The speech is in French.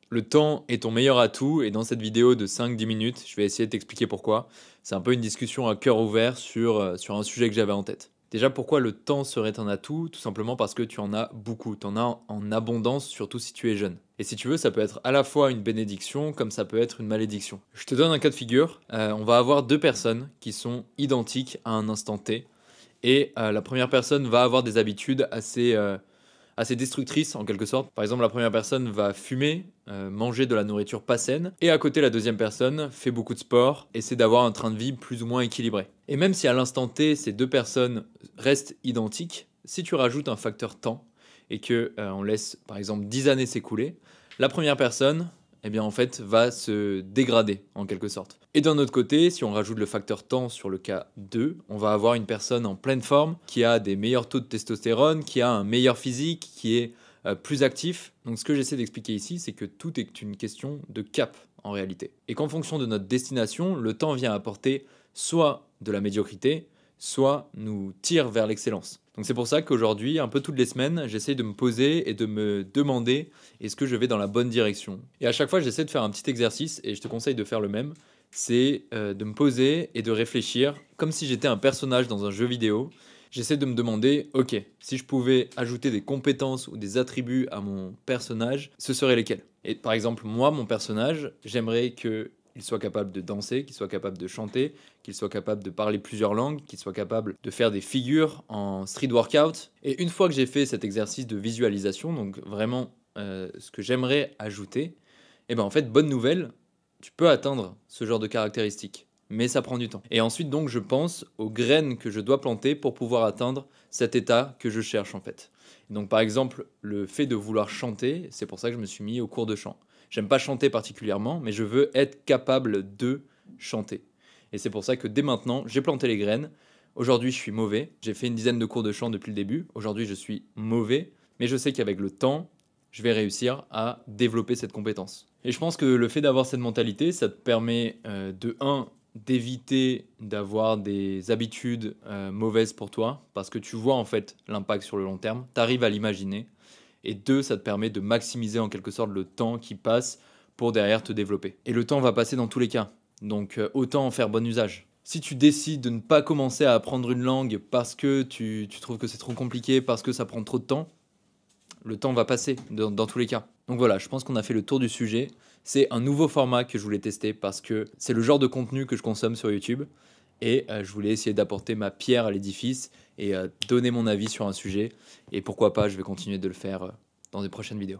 Le temps est ton meilleur atout et dans cette vidéo de 5-10 minutes, je vais essayer de t'expliquer pourquoi. C'est un peu une discussion à cœur ouvert sur un sujet que j'avais en tête. Déjà, pourquoi le temps serait un atout? Tout simplement parce que tu en as beaucoup, tu en as en abondance, surtout si tu es jeune. Et si tu veux, ça peut être à la fois une bénédiction comme ça peut être une malédiction. Je te donne un cas de figure. On va avoir deux personnes qui sont identiques à un instant T. Et la première personne va avoir des habitudes assez destructrice en quelque sorte. Par exemple, la première personne va fumer, manger de la nourriture pas saine, et à côté, la deuxième personne fait beaucoup de sport, essaie d'avoir un train de vie plus ou moins équilibré. Et même si à l'instant T, ces deux personnes restent identiques, si tu rajoutes un facteur temps, et que on laisse par exemple 10 années s'écouler, la première personne, eh bien en fait, va se dégrader en quelque sorte. Et d'un autre côté, si on rajoute le facteur temps sur le cas 2, on va avoir une personne en pleine forme, qui a des meilleurs taux de testostérone, qui a un meilleur physique, qui est plus actif. Donc ce que j'essaie d'expliquer ici, c'est que tout est une question de cap en réalité. Et qu'en fonction de notre destination, le temps vient apporter soit de la médiocrité, soit nous tire vers l'excellence. Donc c'est pour ça qu'aujourd'hui, un peu toutes les semaines, j'essaie de me poser et de me demander est-ce que je vais dans la bonne direction. Et à chaque fois, j'essaie de faire un petit exercice, et je te conseille de faire le même, c'est de me poser et de réfléchir comme si j'étais un personnage dans un jeu vidéo. J'essaie de me demander, ok, si je pouvais ajouter des compétences ou des attributs à mon personnage, ce seraient lesquels? Et par exemple, moi, mon personnage, j'aimerais qu'il soit capable de danser, qu'il soit capable de chanter, qu'il soit capable de parler plusieurs langues, qu'il soit capable de faire des figures en street workout. Et une fois que j'ai fait cet exercice de visualisation, donc vraiment ce que j'aimerais ajouter, et ben en fait, bonne nouvelle, tu peux atteindre ce genre de caractéristiques, mais ça prend du temps. Et ensuite, donc, je pense aux graines que je dois planter pour pouvoir atteindre cet état que je cherche en fait. Donc, par exemple, le fait de vouloir chanter, c'est pour ça que je me suis mis au cours de chant. J'aime pas chanter particulièrement, mais je veux être capable de chanter. Et c'est pour ça que dès maintenant, j'ai planté les graines. Aujourd'hui, je suis mauvais. J'ai fait une dizaine de cours de chant depuis le début. Aujourd'hui, je suis mauvais, mais je sais qu'avec le temps, je vais réussir à développer cette compétence. Et je pense que le fait d'avoir cette mentalité, ça te permet de un d'éviter d'avoir des habitudes mauvaises pour toi, parce que tu vois en fait l'impact sur le long terme, tu arrives à l'imaginer, et deux, ça te permet de maximiser en quelque sorte le temps qui passe pour derrière te développer. Et le temps va passer dans tous les cas, donc autant en faire bon usage. Si tu décides de ne pas commencer à apprendre une langue parce que tu trouves que c'est trop compliqué, parce que ça prend trop de temps, le temps va passer dans tous les cas. Donc voilà, je pense qu'on a fait le tour du sujet. C'est un nouveau format que je voulais tester parce que c'est le genre de contenu que je consomme sur YouTube. Et je voulais essayer d'apporter ma pierre à l'édifice et donner mon avis sur un sujet. Et pourquoi pas, je vais continuer de le faire dans des prochaines vidéos.